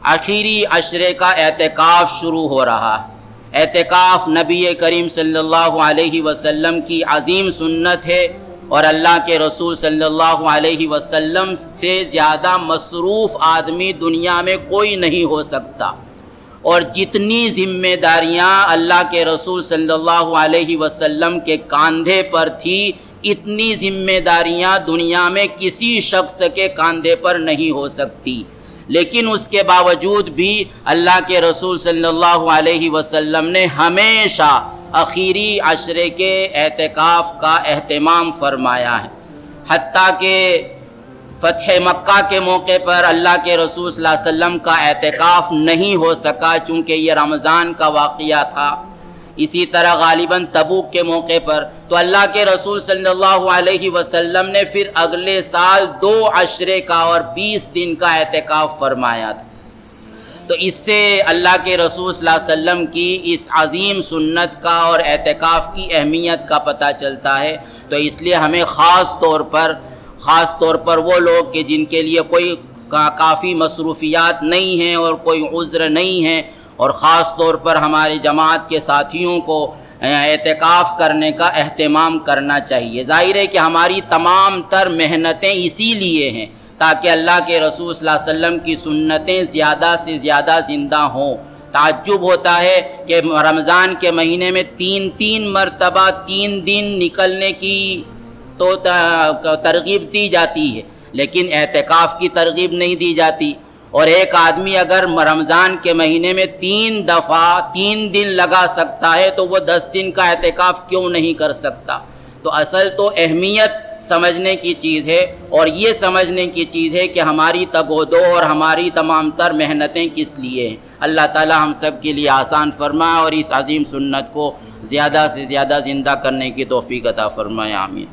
آخری عشرے کا اعتکاف شروع ہو رہا ہے۔ اعتکاف نبی کریم صلی اللہ علیہ وسلم کی عظیم سنت ہے، اور اللہ کے رسول صلی اللہ علیہ وسلم سے زیادہ مصروف آدمی دنیا میں کوئی نہیں ہو سکتا، اور جتنی ذمہ داریاں اللہ کے رسول صلی اللہ علیہ وسلم کے کاندھے پر تھی، اتنی ذمہ داریاں دنیا میں کسی شخص کے کاندھے پر نہیں ہو سکتی، لیکن اس کے باوجود بھی اللہ کے رسول صلی اللہ علیہ وسلم نے ہمیشہ آخری عشرے کے اعتکاف کا اہتمام فرمایا ہے۔ حتیٰ کہ فتح مکہ کے موقع پر اللہ کے رسول صلی اللہ علیہ وسلم کا اعتکاف نہیں ہو سکا، چونکہ یہ رمضان کا واقعہ تھا۔ اسی طرح غالباً تبوک کے موقع پر تو اللہ کے رسول صلی اللہ علیہ وسلم نے پھر اگلے سال 2 عشرے کا اور 20 دن کا اعتکاف فرمایا تھا۔ تو اس سے اللہ کے رسول صلی اللہ علیہ وسلم کی اس عظیم سنت کا اور اعتکاف کی اہمیت کا پتہ چلتا ہے۔ تو اس لیے ہمیں خاص طور پر وہ لوگ کہ جن کے لیے کوئی کافی مصروفیات نہیں ہیں اور کوئی عذر نہیں ہے، اور خاص طور پر ہمارے جماعت کے ساتھیوں کو اعتکاف کرنے کا اہتمام کرنا چاہیے۔ ظاہر ہے کہ ہماری تمام تر محنتیں اسی لیے ہیں تاکہ اللہ کے رسول صلی اللہ علیہ وسلم کی سنتیں زیادہ سے زیادہ زندہ ہوں۔ تعجب ہوتا ہے کہ رمضان کے مہینے میں 3 مرتبہ 3 دن نکلنے کی تو ترغیب دی جاتی ہے، لیکن اعتکاف کی ترغیب نہیں دی جاتی۔ اور ایک آدمی اگر رمضان کے مہینے میں 3 دفعہ 3 دن لگا سکتا ہے تو وہ 10 دن کا اعتکاف کیوں نہیں کر سکتا؟ تو اصل تو اہمیت سمجھنے کی چیز ہے، اور یہ سمجھنے کی چیز ہے کہ ہماری تگ و دو اور ہماری تمام تر محنتیں کس لیے ہیں۔ اللہ تعالی ہم سب کے لیے آسان فرمائے اور اس عظیم سنت کو زیادہ سے زیادہ زندہ کرنے کی توفیق عطا فرمائے، آمین۔